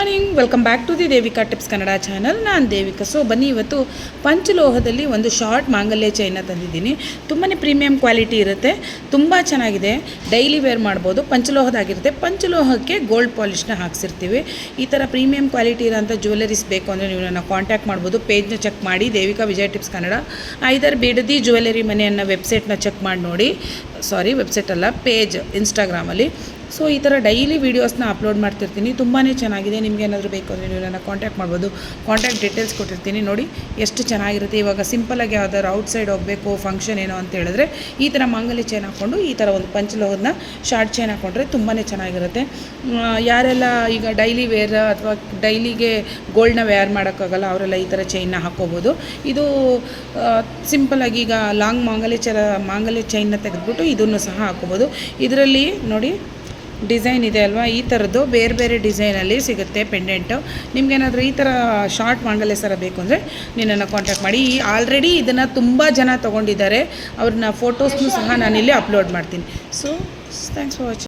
Morning, welcome back to the Devika tips Kannada channel. ನಾನು Devika. So ಬನ್ನಿ, ಇವತ್ತು ಪಂಚಲೋಹದಲ್ಲಿ ಒಂದು ಶಾರ್ಟ್ ಮಾಂಗಲ್ಯ ಚೈನ ತಂದಿದ್ದೀನಿ. ತುಂಬಾ ಪ್ರೀಮಿಯಂ ಕ್ವಾಲಿಟಿ ಇರುತ್ತೆ, ತುಂಬ ಚೆನ್ನಾಗಿದೆ, ಡೈಲಿ ವೇರ್ ಮಾಡ್ಬೋದು. ಪಂಚಲೋಹದಾಗಿರುತ್ತೆ, ಪಂಚಲೋಹಕ್ಕೆ ಗೋಲ್ಡ್ ಪಾಲಿಷ್ನ ಹಾಕ್ಸಿರ್ತೀವಿ. ಈ ಥರ ಪ್ರೀಮಿಯಂ ಕ್ವಾಲಿಟಿ ಇರೋಂಥ ಜ್ಯುವೆಲರೀಸ್ ಬೇಕು ಅಂದರೆ ನೀವು ನನ್ನ ಕಾಂಟ್ಯಾಕ್ಟ್ ಮಾಡ್ಬೋದು. ಪೇಜ್ನ ಚೆಕ್ ಮಾಡಿ, ದೇವಿಕಾ ವಿಜಯ್ ಟಿಪ್ಸ್ ಕನ್ನಡ. ಐದರ್ ಬಿಡದಿ ಜ್ಯುವೆಲರಿ ಮನೆ ಅನ್ನೋ ವೆಬ್ಸೈಟ್ನ ಚೆಕ್ ಮಾಡಿ ನೋಡಿ. ಸಾರಿ, ವೆಬ್ಸೈಟ್ ಅಲ್ಲ, ಪೇಜ್ ಇನ್ಸ್ಟಾಗ್ರಾಮಲ್ಲಿ. ಸೊ ಈ ಥರ ಡೈಲಿ ವೀಡಿಯೋಸ್ನ ಅಪ್ಲೋಡ್ ಮಾಡ್ತಿರ್ತೀನಿ. ತುಂಬಾ ಚೆನ್ನಾಗಿದೆ. ನಿಮ್ಗೆ ಏನಾದರೂ ಬೇಕು ಅಂದರೆ ನೀವು ನನ್ನ ಕಾಂಟ್ಯಾಕ್ಟ್ ಮಾಡ್ಬೋದು. ಕಾಂಟ್ಯಾಕ್ಟ್ ಡೀಟೇಲ್ಸ್ ಕೊಟ್ಟಿರ್ತೀನಿ. ನೋಡಿ ಎಷ್ಟು ಚೆನ್ನಾಗಿರುತ್ತೆ. ಇವಾಗ ಸಿಂಪಲಾಗಿ ಯಾವ್ದಾದ್ರು ಔಟ್ಸೈಡ್ ಹೋಗಬೇಕು, ಫಂಕ್ಷನ್ ಏನೋ ಅಂತ ಹೇಳಿದ್ರೆ ಈ ಥರ ಮಾಂಗಲ್ಯ ಚೈನ್ ಹಾಕ್ಕೊಂಡು ಈ ಥರ ಒಂದು ಪಂಚಲೋಹದನ್ನ ಶಾರ್ಟ್ ಚೈನ್ ಹಾಕ್ಕೊಂಡ್ರೆ ತುಂಬಾ ಚೆನ್ನಾಗಿರುತ್ತೆ. ಯಾರೆಲ್ಲ ಈಗ ಡೈಲಿ ವೇರ್ ಅಥವಾ ಡೈಲಿಗೆ ಗೋಲ್ಡ್ನ ವೇರ್ ಮಾಡೋಕ್ಕಾಗಲ್ಲ, ಅವರೆಲ್ಲ ಈ ಥರ ಚೈನ್ನ ಹಾಕ್ಕೋಬೋದು. ಇದು ಸಿಂಪಲಾಗಿ ಈಗ ಲಾಂಗ್ ಮಾಂಗಲ್ಯ ಚೈನ್ನ ತೆಗೆದುಬಿಟ್ಟು ಇದನ್ನು ಸಹ ಹಾಕ್ಕೋಬೋದು. ಇದರಲ್ಲಿ ನೋಡಿ ಡಿಸೈನ್ ಇದೆ ಅಲ್ವಾ, ಈ ಥರದ್ದು ಬೇರೆ ಬೇರೆ ಡಿಸೈನಲ್ಲಿ ಸಿಗುತ್ತೆ ಪೆಂಡೆಂಟು. ನಿಮ್ಗೇನಾದರೂ ಈ ಥರ ಶಾರ್ಟ್ ಮಾಂಗಲ್ಯ ಸರ ಬೇಕು ಅಂದರೆ ನಿನ್ನನ್ನು ಕಾಂಟ್ಯಾಕ್ಟ್ ಮಾಡಿ. ಆಲ್ರೆಡಿ ಇದನ್ನು ತುಂಬ ಜನ ತೊಗೊಂಡಿದ್ದಾರೆ. ಅವ್ರನ್ನ ಫೋಟೋಸ್ನೂ ಸಹ ನಾನಿಲ್ಲಿ ಅಪ್ಲೋಡ್ ಮಾಡ್ತೀನಿ. So thanks for watching.